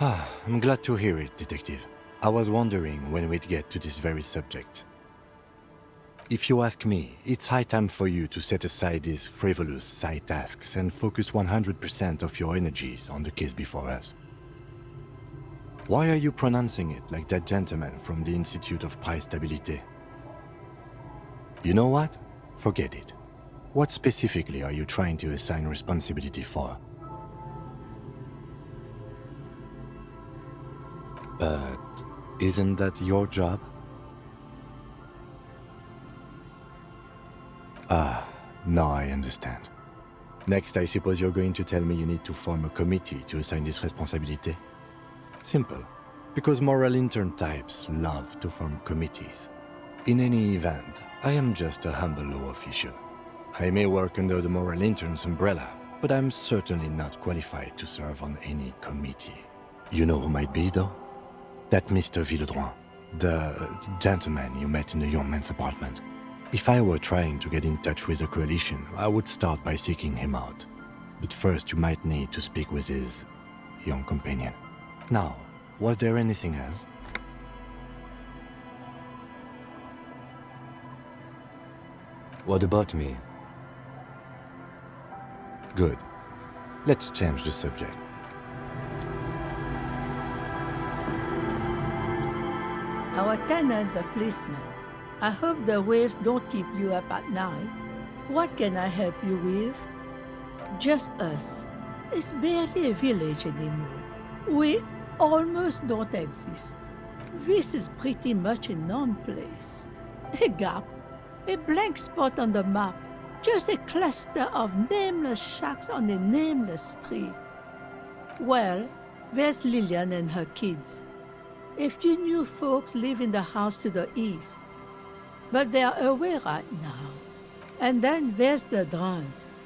I'm glad to hear it, Detective. I was wondering when we'd get to this very subject. If you ask me, it's high time for you to set aside these frivolous side tasks and focus 100% of your energies on the case before us. Why are you pronouncing it like that gentleman from the Institute of Price Stabilité? You know what? Forget it. What specifically are you trying to assign responsibility for? But isn't that your job? Now I understand. Next, I suppose you're going to tell me you need to form a committee to assign this responsibility? Simple. Because moral intern types love to form committees. In any event, I am just a humble law official. I may work under the moral intern's umbrella, but I'm certainly not qualified to serve on any committee. You know who might be, though? That Mr. Villedroit, the gentleman you met in the young man's apartment. If I were trying to get in touch with the coalition, I would start by seeking him out. But first you might need to speak with his young companion. Now, was there anything else? What about me? Good. Let's change the subject. Our tenant, the policeman. I hope the waves don't keep you up at night. What can I help you with? Just us. It's barely a village anymore. We almost don't exist. This is pretty much a non-place. A gap, a blank spot on the map, just a cluster of nameless shacks on a nameless street. Well, there's Lillian and her kids. A few new folks live in the house to the east, but they are away right now. And then there's the drunks.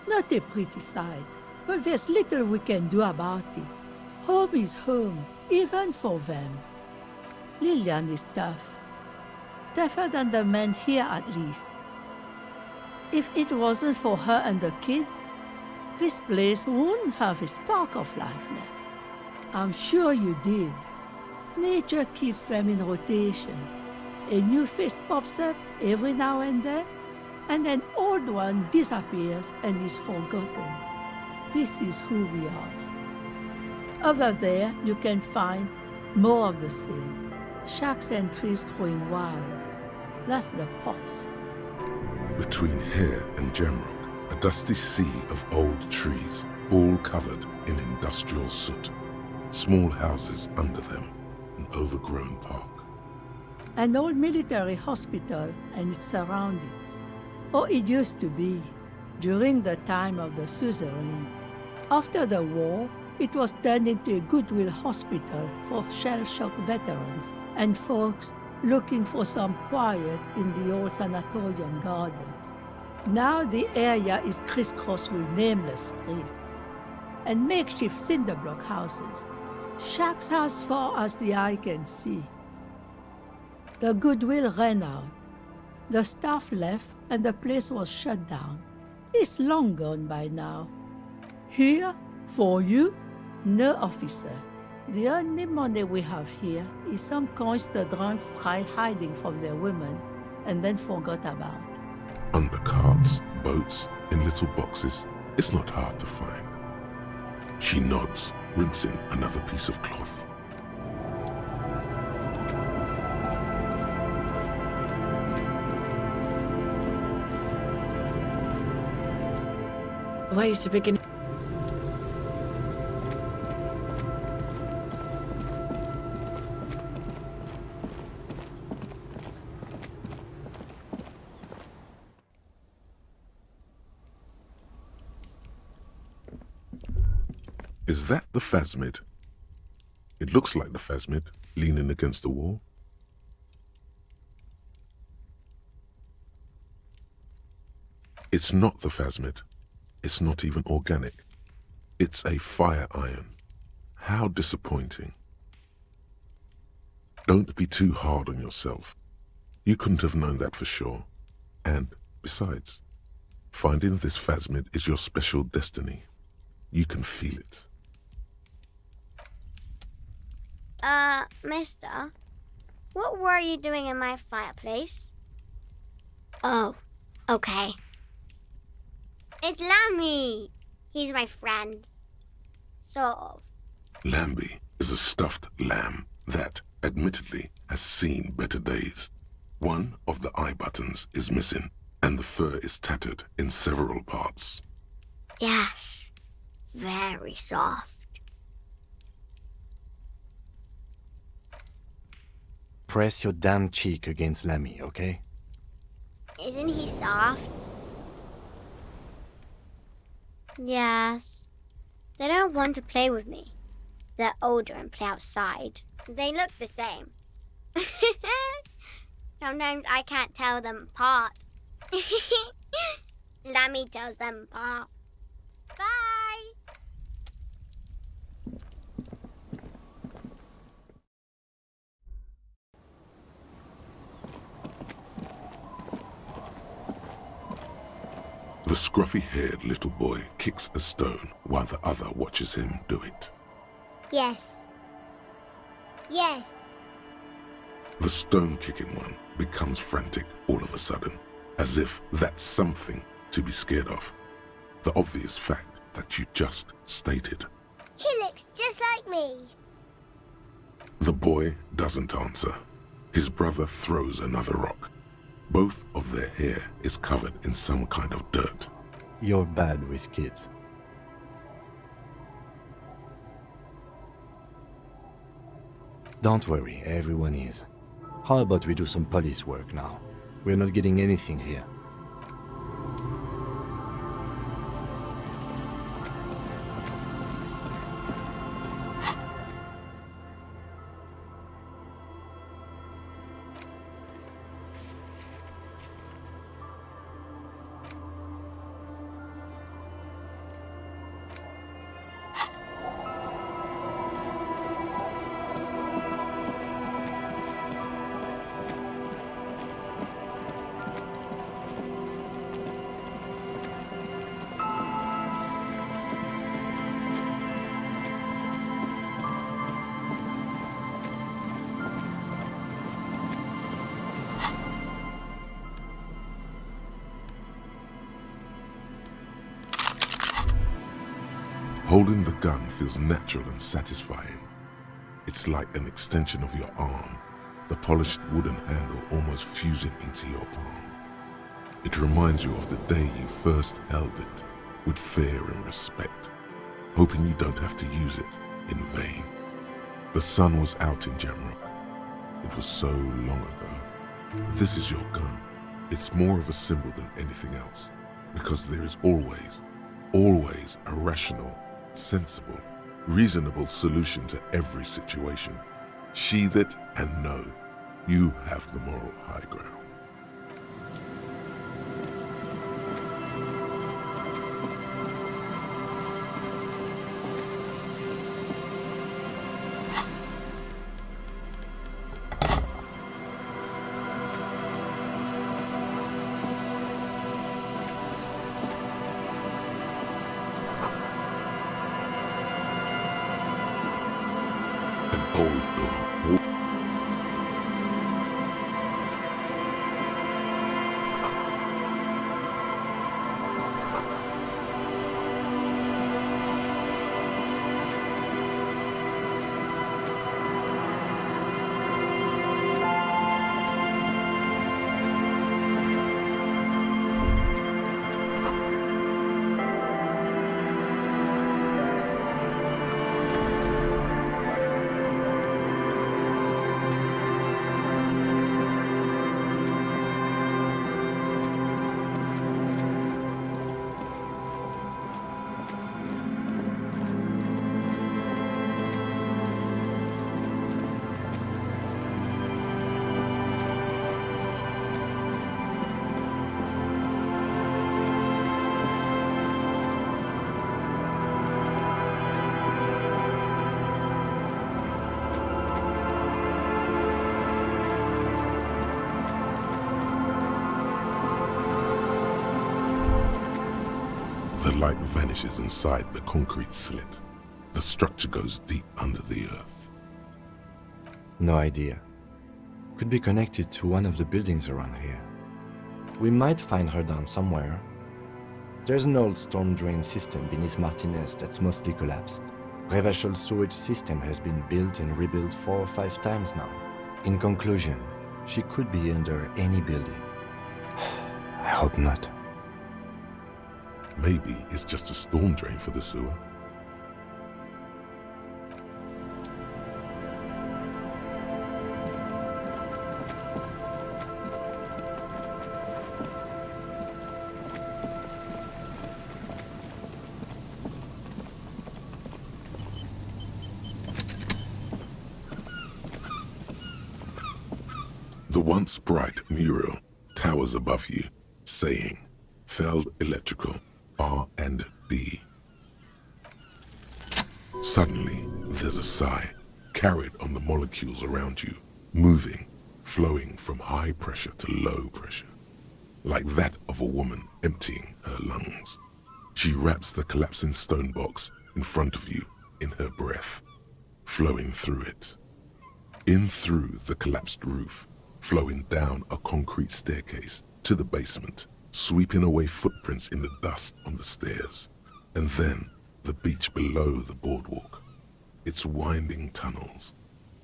Not a pretty sight, but there's little we can do about it. Home is home, even for them. Lillian is tough. Tougher than the men here at least. If it wasn't for her and the kids, this place wouldn't have a spark of life left. I'm sure you did. Nature keeps them in rotation. A new face pops up every now and then, and an old one disappears and is forgotten. This is who we are. Over there, you can find more of the same. Shacks and trees growing wild. That's the pox. Between here and Gemrock, a dusty sea of old trees, all covered in industrial soot. Small houses under them, an overgrown park. An old military hospital and its surroundings. Or it used to be, during the time of the suzerain. After the war, it was turned into a goodwill hospital for shell-shock veterans and folks looking for some quiet in the old sanatorium gardens. Now the area is crisscrossed with nameless streets and makeshift cinder block houses, shacks as far as the eye can see. The goodwill ran out. The staff left and the place was shut down. It's long gone by now. Here, for you, no officer. The only money we have here is some coins the drunks tried hiding from their women and then forgot about. Under carts, boats, in little boxes, it's not hard to find. She nods, rinsing another piece of cloth. Way to begin. Is that the phasmid? It looks like the phasmid, leaning against the wall. It's not the phasmid. It's not even organic. It's a fire iron. How disappointing. Don't be too hard on yourself. You couldn't have known that for sure. And besides, finding this phasmid is your special destiny. You can feel it. Mister, what were you doing in my fireplace? Oh, okay. It's Lammy. He's my friend. Sort of. Lambie is a stuffed lamb that, admittedly, has seen better days. One of the eye buttons is missing, and the fur is tattered in several parts. Yes, very soft. Press your damn cheek against Lammy, okay? Isn't he soft? Yes. They don't want to play with me. They're older and play outside. They look the same. Sometimes I can't tell them apart. Lammy tells them apart. Bye! The scruffy-haired little boy kicks a stone while the other watches him do it. Yes. Yes. The stone-kicking one becomes frantic all of a sudden, as if that's something to be scared of. The obvious fact that you just stated. He looks just like me. The boy doesn't answer. His brother throws another rock. Both of their hair is covered in some kind of dirt. You're bad with kids. Don't worry, everyone is. How about we do some police work now? We're not getting anything here. Holding the gun feels natural and satisfying. It's like an extension of your arm, the polished wooden handle almost fusing into your palm. It reminds you of the day you first held it, with fear and respect, hoping you don't have to use it in vain. The sun was out in Jamrock. It was so long ago. This is your gun. It's more of a symbol than anything else, because there is always a rational, sensible, reasonable solution to every situation. Sheathe it and know you have the moral high ground. Old door. The light vanishes inside the concrete slit. The structure goes deep under the earth. No idea. Could be connected to one of the buildings around here. We might find her down somewhere. There's an old storm drain system beneath Martinez that's mostly collapsed. Revachol sewage system has been built and rebuilt 4 or 5 times now. In conclusion, she could be under any building. I hope not. Maybe it's just a storm drain for the sewer. The once bright mural towers above you, saying, Feld Electrical, R&D. Suddenly, there's a sigh, carried on the molecules around you, moving, flowing from high pressure to low pressure, like that of a woman emptying her lungs. She wraps the collapsing stone box in front of you in her breath, flowing through it. In through the collapsed roof, flowing down a concrete staircase to the basement, sweeping away footprints in the dust on the stairs, and then the beach below the boardwalk, its winding tunnels,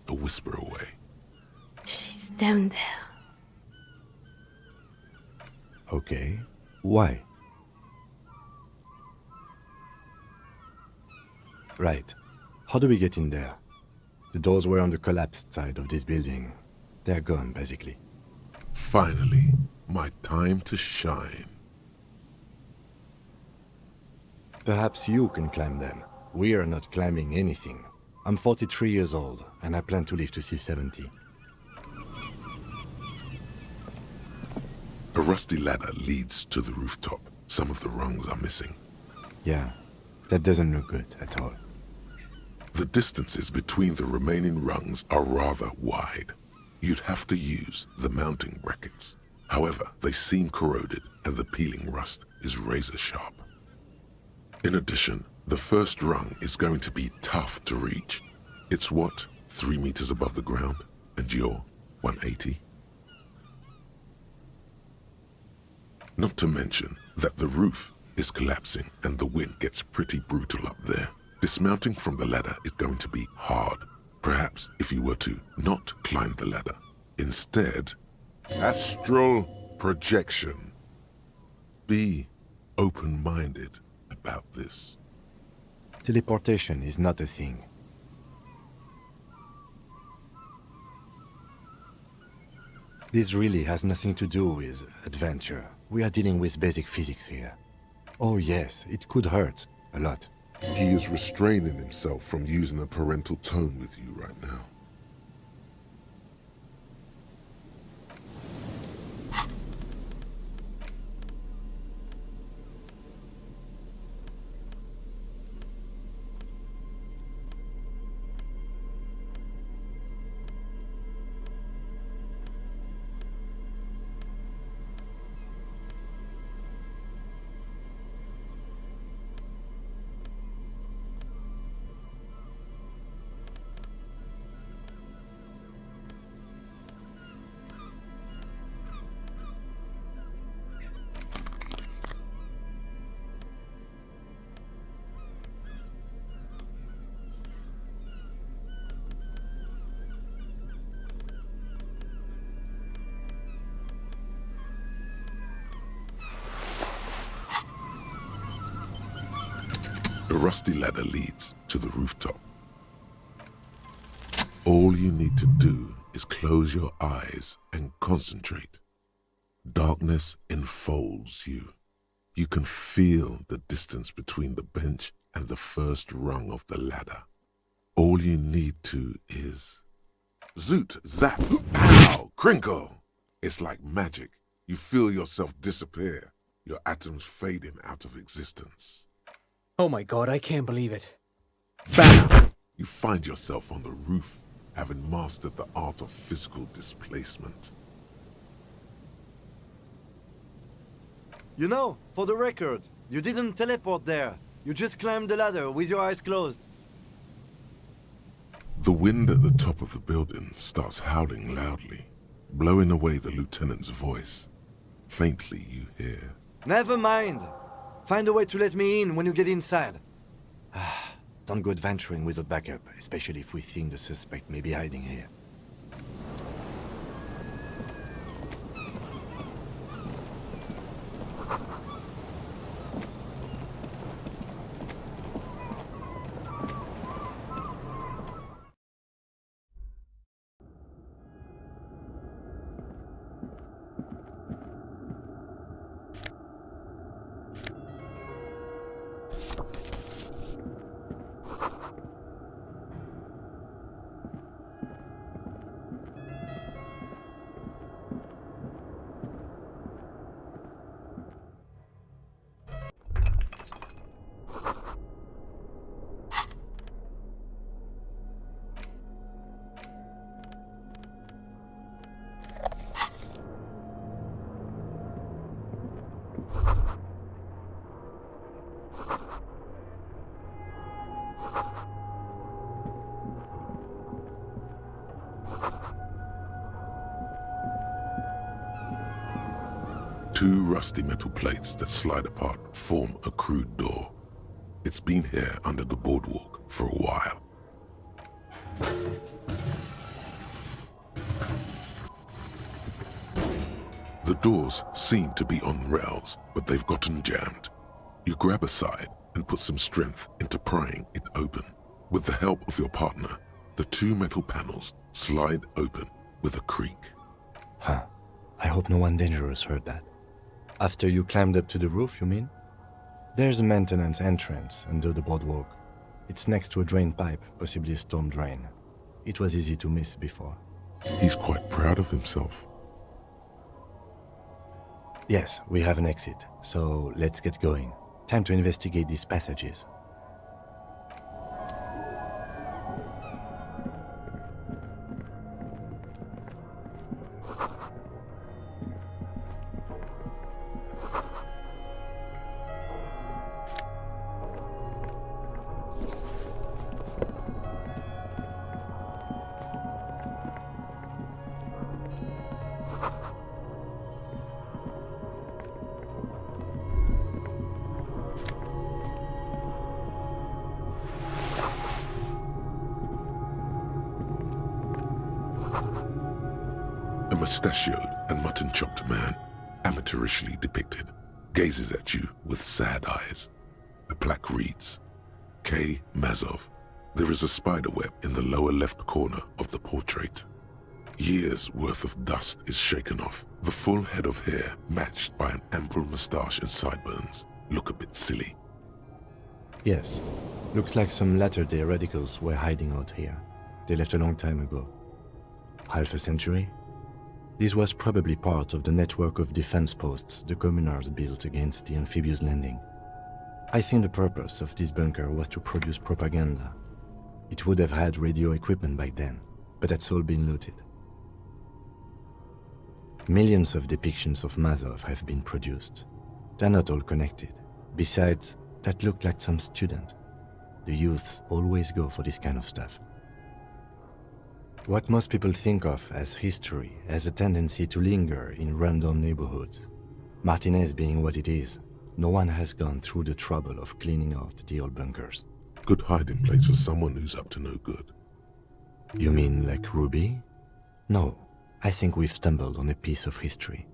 a whisper away. She's down there. Okay, why? Right. How do we get in there? The doors were on the collapsed side of this building. They're gone, basically. Finally, my time to shine. Perhaps you can climb them. We are not climbing anything. I'm 43 years old, and I plan to live to see 70. A rusty ladder leads to the rooftop. Some of the rungs are missing. Yeah, that doesn't look good at all. The distances between the remaining rungs are rather wide. You'd have to use the mounting brackets. However, they seem corroded and the peeling rust is razor sharp. In addition, the first rung is going to be tough to reach. It's what, 3 meters above the ground, and you're 180? Not to mention that the roof is collapsing and the wind gets pretty brutal up there. Dismounting from the ladder is going to be hard. Perhaps if you were to not climb the ladder. Instead, astral projection. Be open-minded about this. Teleportation is not a thing. This really has nothing to do with adventure. We are dealing with basic physics here. Oh yes, it could hurt. A lot. He is restraining himself from using a parental tone with you right now. The rusty ladder leads to the rooftop. All you need to do is close your eyes and concentrate. Darkness enfolds you. You can feel the distance between the bench and the first rung of the ladder. All you need to is... Zoot, zap, pow, crinkle! It's like magic. You feel yourself disappear, your atoms fading out of existence. Oh my god, I can't believe it. Bam! You find yourself on the roof, having mastered the art of physical displacement. You know, for the record, you didn't teleport there. You just climbed the ladder with your eyes closed. The wind at the top of the building starts howling loudly, blowing away the lieutenant's voice. Faintly you hear, Never mind. Find a way to let me in when you get inside. Don't go adventuring without backup, especially if we think the suspect may be hiding here. Two rusty metal plates that slide apart form a crude door. It's been here under the boardwalk for a while. The doors seem to be on rails, but they've gotten jammed. You grab a side and put some strength into prying it open. With the help of your partner, the two metal panels slide open with a creak. Huh. I hope no one dangerous heard that. After you climbed up to the roof, you mean? There's a maintenance entrance under the boardwalk. It's next to a drain pipe, possibly a storm drain. It was easy to miss before. He's quite proud of himself. Yes, we have an exit, so let's get going. Time to investigate these passages. A mustachioed and mutton-chopped man, amateurishly depicted, gazes at you with sad eyes. A plaque reads, K. Mazov. There is a spiderweb in the lower left corner of the portrait. Years' worth of dust is shaken off. The full head of hair, matched by an ample moustache and sideburns, look a bit silly. Yes, looks like some latter-day radicals were hiding out here. They left a long time ago. Half a century? This was probably part of the network of defense posts the communards built against the amphibious landing. I think the purpose of this bunker was to produce propaganda. It would have had radio equipment back then, but that's all been looted. Millions of depictions of Mazov have been produced. They're not all connected. Besides, that looked like some student. The youths always go for this kind of stuff. What most people think of as history has a tendency to linger in random neighborhoods. Martinez being what it is, no one has gone through the trouble of cleaning out the old bunkers. Good hiding place for someone who's up to no good. You mean like Ruby? No, I think we've stumbled on a piece of history.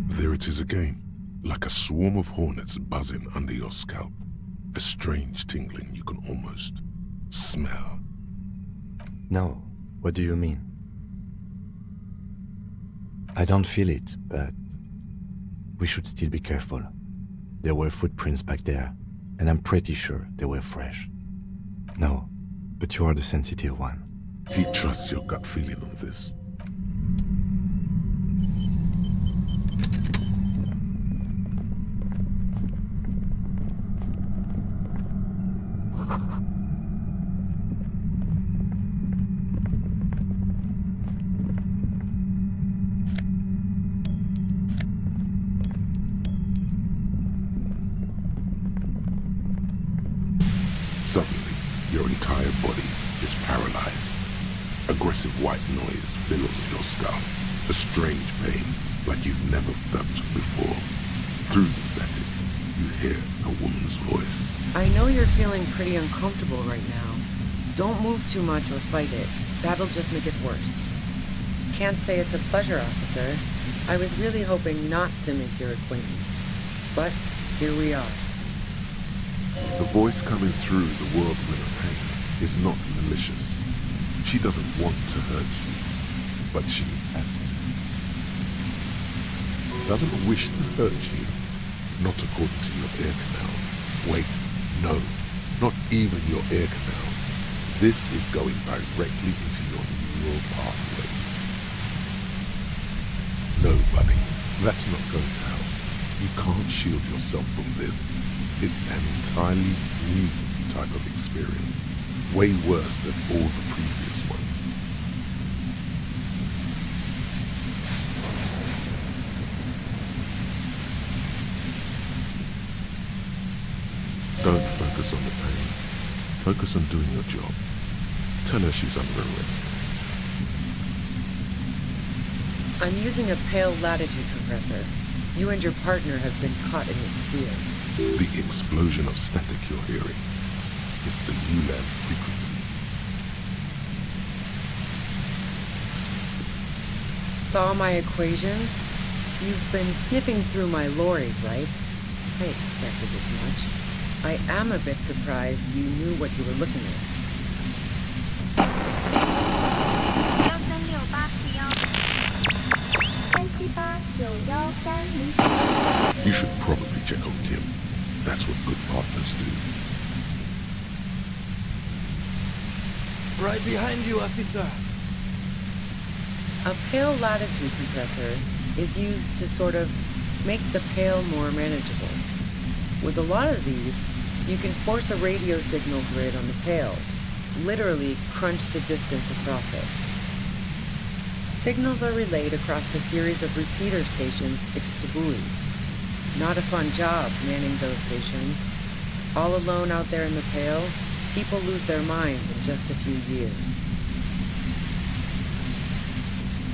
There it is again, like a swarm of hornets buzzing under your scalp. A strange tingling you can almost smell. No, what do you mean? I don't feel it, but we should still be careful. There were footprints back there, and I'm pretty sure they were fresh. No, but you are the sensitive one. He trusts your gut feeling on this. Suddenly, your entire body is paralyzed. Aggressive white noise fills your skull. A strange pain, like you've never felt before. Through the static, you hear a woman's voice. I know you're feeling pretty uncomfortable right now. Don't move too much or fight it. That'll just make it worse. Can't say it's a pleasure, officer. I was really hoping not to make your acquaintance. But here we are. The voice coming through the whirlwind of pain is not malicious. She doesn't want to hurt you, but she has to. Doesn't wish to hurt you, not according to your ear canals. Wait, no, not even your ear canals. This is going directly into your neural pathways. No, buddy, that's not going to help. You can't shield yourself from this. It's an entirely new type of experience, way worse than all the previous ones. Don't focus on the pain. Focus on doing your job. Tell her she's under arrest. I'm using a pale latitude compressor. You and your partner have been caught in its field. The explosion of static you're hearing is the ULAN frequency. Saw my equations? You've been sniffing through my lorry, right? I expected as much. I am a bit surprised you knew what you were looking at. You should probably check on Kim. That's what good partners do. Right behind you, officer. A pale latitude compressor is used to sort of make the pale more manageable. With a lot of these, you can force a radio signal grid on the pale, literally crunch the distance across it. Signals are relayed across a series of repeater stations fixed to buoys. Not a fun job manning those stations. All alone out there in the pale, people lose their minds in just a few years.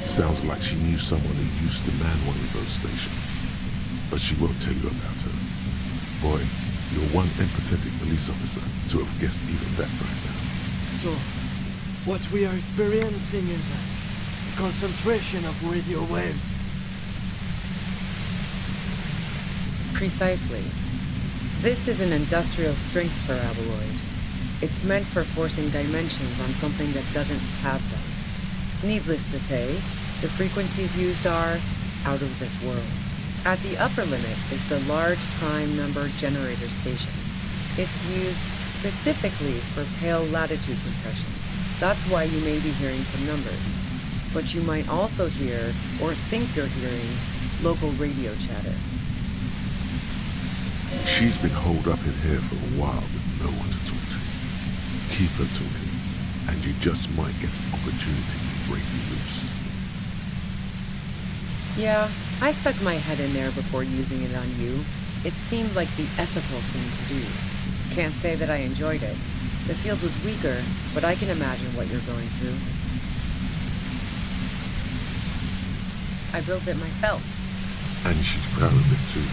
Sounds like she knew someone who used to man one of those stations. But she won't tell you about her. Boy, you're one empathetic police officer to have guessed even that right now. So, what we are experiencing is a concentration of radio waves. Precisely. This is an industrial strength paraboloid. It's meant for forcing dimensions on something that doesn't have them. Needless to say, the frequencies used are out of this world. At the upper limit is the large prime number generator station. It's used specifically for pale latitude compression. That's why you may be hearing some numbers. But you might also hear, or think you're hearing, local radio chatter. She's been holed up in here for a while with no one to talk to. Keep her talking, and you just might get an opportunity to break loose. Yeah, I stuck my head in there before using it on you. It seemed like the ethical thing to do. Can't say that I enjoyed it. The field was weaker, but I can imagine what you're going through. I built it myself. And she's proud of it too,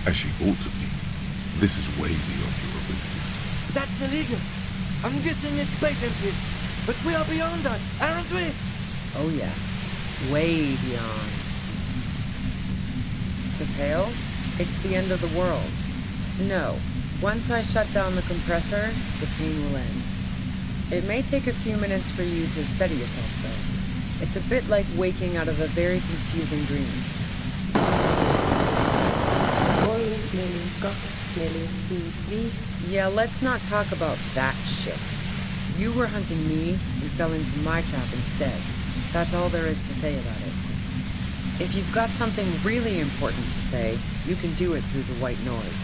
as she ought to be. This is way beyond your abilities. That's illegal. I'm guessing it's patented. But we are beyond that, aren't we? Oh yeah, way beyond. The pale? It's the end of the world. No, once I shut down the compressor, the pain will end. It may take a few minutes for you to steady yourself though. It's a bit like waking out of a very confusing dream. Yeah, let's not talk about that shit. You were hunting me and fell into my trap instead. That's all there is to say about it. If you've got something really important to say, you can do it through the white noise.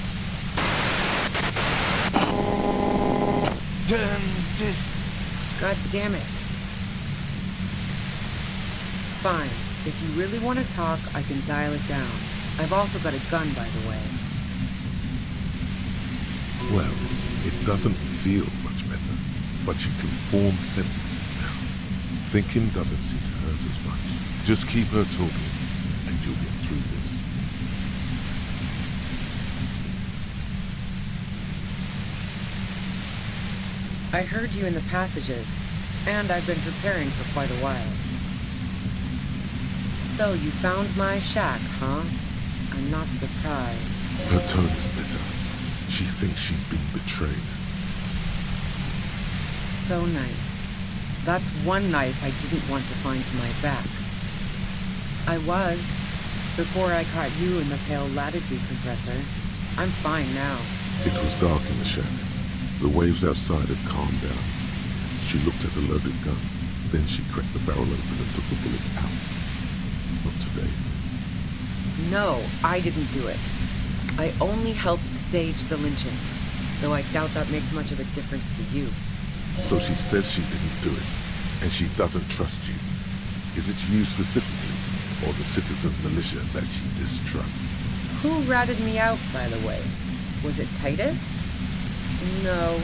Dentist! God damn it. Fine. If you really want to talk, I can dial it down. I've also got a gun, by the way. Well, it doesn't feel much better, but you can form sentences now. Thinking doesn't seem to hurt as much. Just keep her talking, and you'll get through this. I heard you in the passages, and I've been preparing for quite a while. So you found my shack, huh? I'm not surprised. Her tone is bitter. She thinks she's been betrayed. So nice. That's one knife I didn't want to find to my back. I was, before I caught you in the pale latitude compressor. I'm fine now. It was dark in the shack. The waves outside had calmed down. She looked at the loaded gun. Then she cracked the barrel open and took the bullet out. Not today. No, I didn't do it. I only helped stage the lynching, though I doubt that makes much of a difference to you. So she says she didn't do it, and she doesn't trust you. Is it you specifically, or the citizens' militia that she distrusts? Who ratted me out, by the way? Was it Titus? No,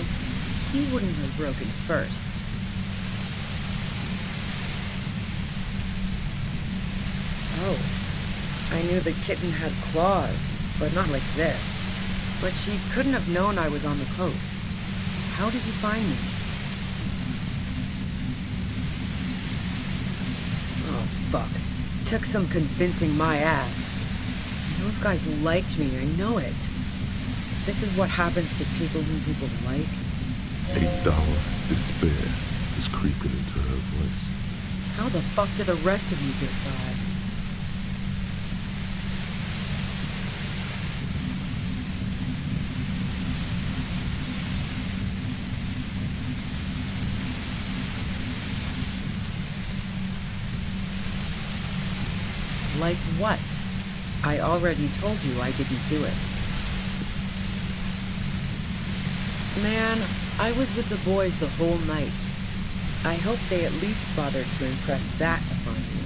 he wouldn't have broken first. Oh, I knew the kitten had claws, but not like this. But she couldn't have known I was on the coast. How did you find me? Oh, fuck. Took some convincing my ass. Those guys liked me, I know it. This is what happens to people whom people like. A dull despair is creeping into her voice. How the fuck did the rest of you get by? Like what? I already told you I didn't do it. Man, I was with the boys the whole night. I hope they at least bothered to impress that upon you.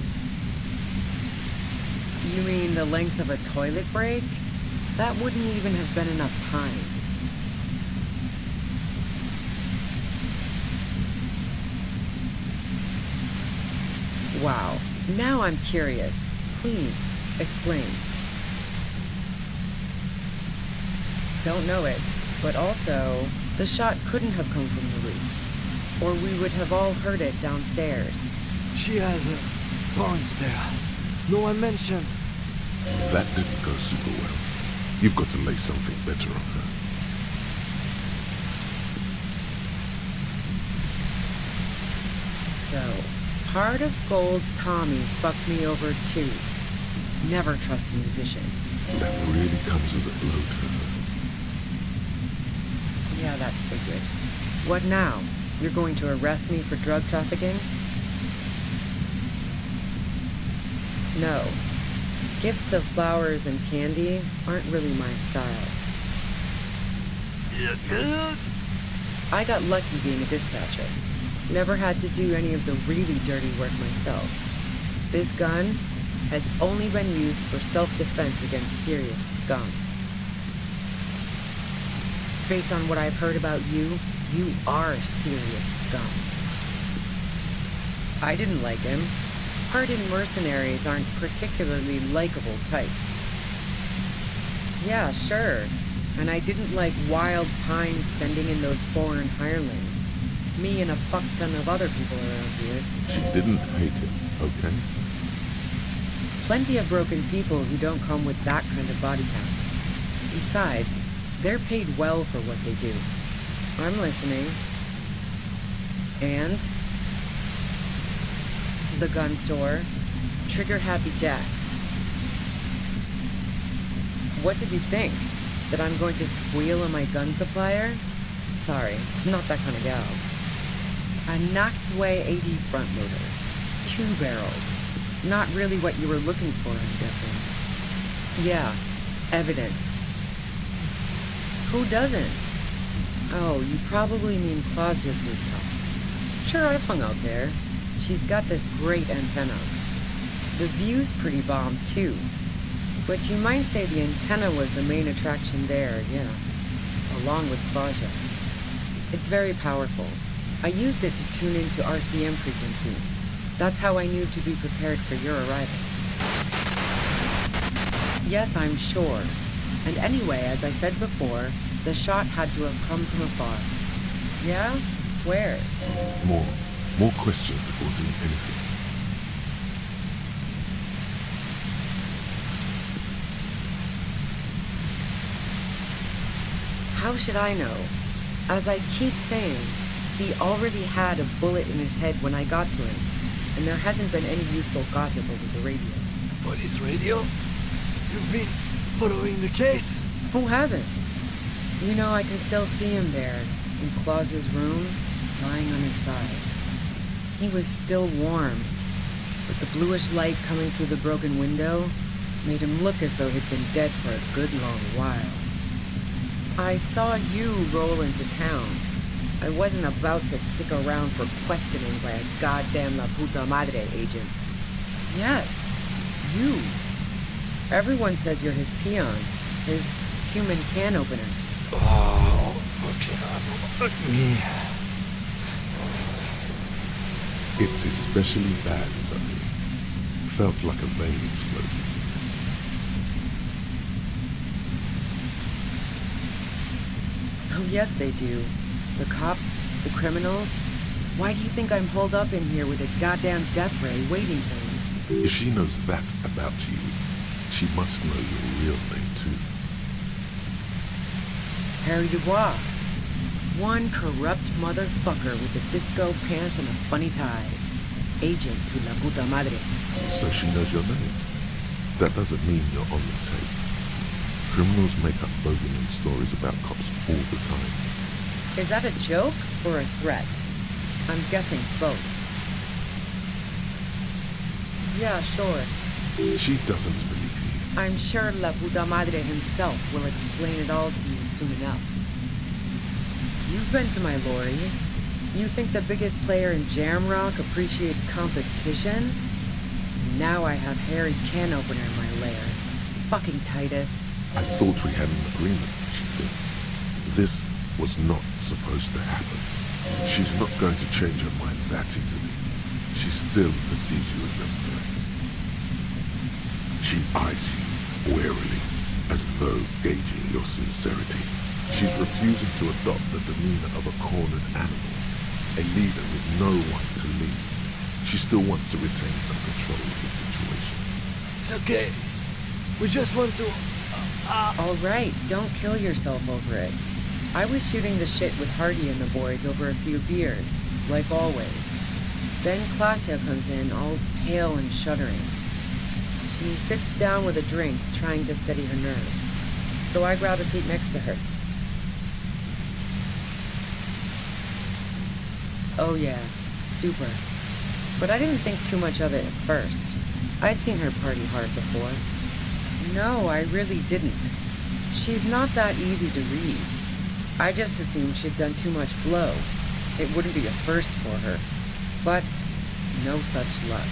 You mean the length of a toilet break? That wouldn't even have been enough time. Wow, now I'm curious. Please, explain. Don't know it, but also, the shot couldn't have come from the roof, or we would have all heard it downstairs. She has a point there. No one mentioned. That didn't go super well. You've got to lay something better on her. So, Heart of Gold Tommy fucked me over too. Never trust a musician. That really comes as a blow to her. Yeah, that figures. What now? You're going to arrest me for drug trafficking? No. Gifts of flowers and candy aren't really my style. I got lucky being a dispatcher. Never had to do any of the really dirty work myself. This gun has only been used for self-defense against serious scum. Based on what I've heard about you, you are serious scum. I didn't like him. Hardened mercenaries aren't particularly likable types. Yeah, sure. And I didn't like Wild Pines sending in those foreign hirelings. Me and a fuck ton of other people around here. She didn't hate him, okay? Plenty of broken people who don't come with that kind of body count. Besides, they're paid well for what they do. I'm listening. And? The gun store. Trigger Happy Jacks. What did you think? That I'm going to squeal on my gun supplier? Sorry, I'm not that kind of gal. A knocked-away AD front loader. 2-barreled. Not really what you were looking for, I'm guessing. Yeah, evidence. Who doesn't? Oh, you probably mean Claudia's rooftop. Sure, I've hung out there. She's got this great antenna. The view's pretty bomb, too. But you might say the antenna was the main attraction there, yeah. Along with Claudia. It's very powerful. I used it to tune into RCM frequencies. That's how I knew to be prepared for your arrival. Yes, I'm sure. And anyway, as I said before, the shot had to have come from afar. Yeah? Where? More questions before doing anything. How should I know? As I keep saying, he already had a bullet in his head when I got to him, and there hasn't been any useful gossip over the radio. Police radio? You've been following the case? Who hasn't? You know, I can still see him there, in Claus's room, lying on his side. He was still warm, but the bluish light coming through the broken window made him look as though he'd been dead for a good long while. I saw you roll into town. I wasn't about to stick around for questioning by a goddamn La Puta Madre agent. Yes, you. Everyone says you're his peon, his human can opener. Oh, fucking me. It's especially bad suddenly. Felt like a vein exploded. Oh yes, they do. The cops, the criminals. Why do you think I'm holed up in here with a goddamn death ray waiting for me? If she knows that about you, she must know your real name too. Harry Dubois. One corrupt motherfucker with the disco pants and a funny tie. Agent to La Puta Madre. So she knows your name. That doesn't mean you're on the tape. Criminals make up bogeyman stories about cops all the time. Is that a joke or a threat? I'm guessing both. Yeah, sure. She doesn't believe you. I'm sure La Puta Madre himself will explain it all to you soon enough. You've been to my lorry. You think the biggest player in Jamrock appreciates competition? Now I have Harry Can Opener in my lair. Fucking Titus. I thought we had an agreement, she thinks. This was not supposed to happen. She's not going to change her mind that easily. She still perceives you as a threat. She eyes you warily, as though gauging your sincerity. She's refusing to adopt the demeanor of a cornered animal, a leader with no one to lead. She still wants to retain some control of the situation. It's okay. We just want to... All right, don't kill yourself over it. I was shooting the shit with Hardy and the boys over a few beers, like always. Then Claudia comes in, all pale and shuddering. She sits down with a drink, trying to steady her nerves. So I grab a seat next to her. Oh yeah, super. But I didn't think too much of it at first. I'd seen her party hard before. No, I really didn't. She's not that easy to read. I just assumed she'd done too much blow. It wouldn't be a first for her. But no such luck.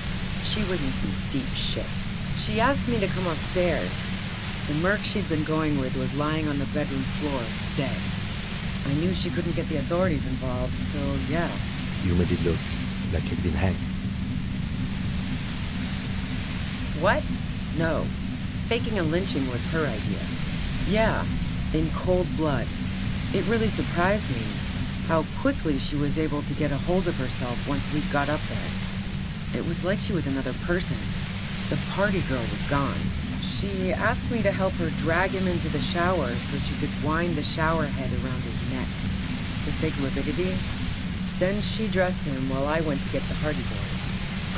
She was in some deep shit. She asked me to come upstairs. The merc she'd been going with was lying on the bedroom floor, dead. I knew she couldn't get the authorities involved, so yeah. You made it look like he'd been hanged. What? No. Faking a lynching was her idea. Yeah, in cold blood. It really surprised me how quickly she was able to get a hold of herself once we got up there. It was like she was another person. The party girl was gone. She asked me to help her drag him into the shower so she could wind the shower head around his neck to fake morbidity. Then she dressed him while I went to get the Hardy boys.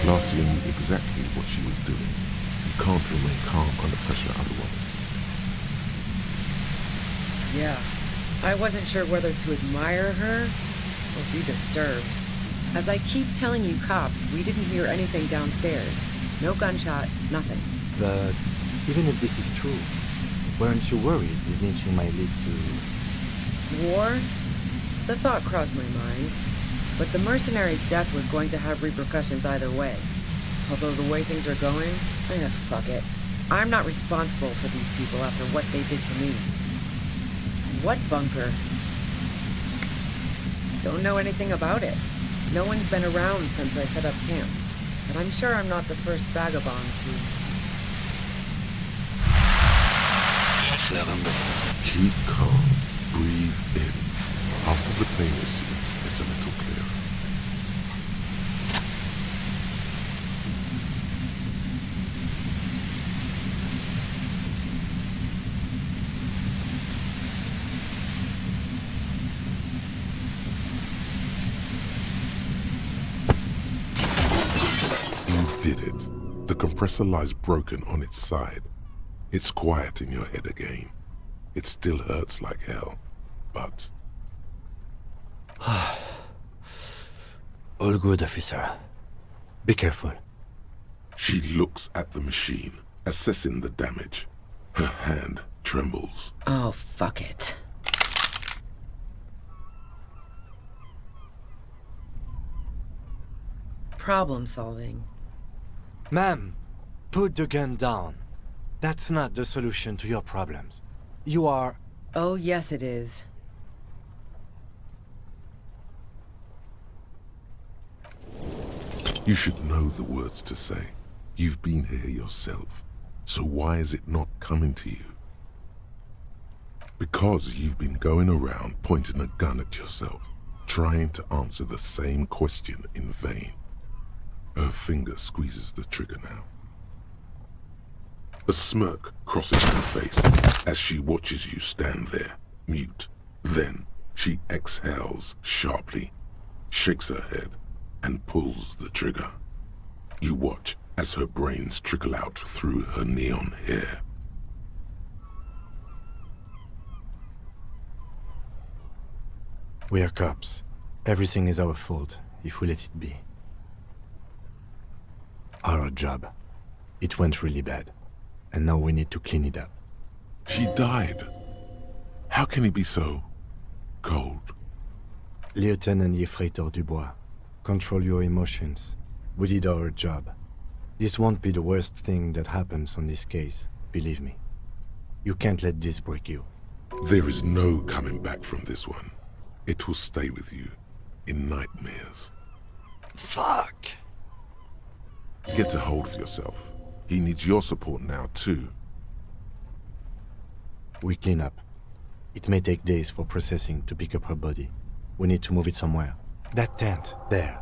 Claudia knew exactly what she was doing. You can't remain calm under pressure otherwise. Yeah, I wasn't sure whether to admire her or be disturbed. As I keep telling you cops, we didn't hear anything downstairs. No gunshot, nothing. But even if this is true, weren't you worried this lynching might lead to... War? The thought crossed my mind. But the mercenary's death was going to have repercussions either way. Although the way things are going, fuck it. I'm not responsible for these people after what they did to me. What bunker? Don't know anything about it. No one's been around since I set up camp. But I'm sure I'm not the first vagabond to... Keep calm. Breathe in. After the pain recedes, it's a little clearer. You did it. The compressor lies broken on its side. It's quiet in your head again. It still hurts like hell, but... All good, officer. Be careful. She looks at the machine, assessing the damage. Her hand trembles. Oh, fuck it. Problem solving. Ma'am, put the gun down. That's not the solution to your problems. You are... Oh, yes it is. You should know the words to say. You've been here yourself. So why is it not coming to you? Because you've been going around pointing a gun at yourself, trying to answer the same question in vain. Her finger squeezes the trigger now. A smirk crosses her face as she watches you stand there, mute. Then she exhales sharply, shakes her head, and pulls the trigger. You watch as her brains trickle out through her neon hair. We are cops. Everything is our fault if we let it be. Our job. It went really bad. And now we need to clean it up. She died. How can he be so cold? Lieutenant Yefreitor Dubois, control your emotions. We did our job. This won't be the worst thing that happens on this case, believe me. You can't let this break you. There is no coming back from this one. It will stay with you in nightmares. Fuck! Get a hold of yourself. He needs your support now, too. We clean up. It may take days for processing to pick up her body. We need to move it somewhere. That tent, there.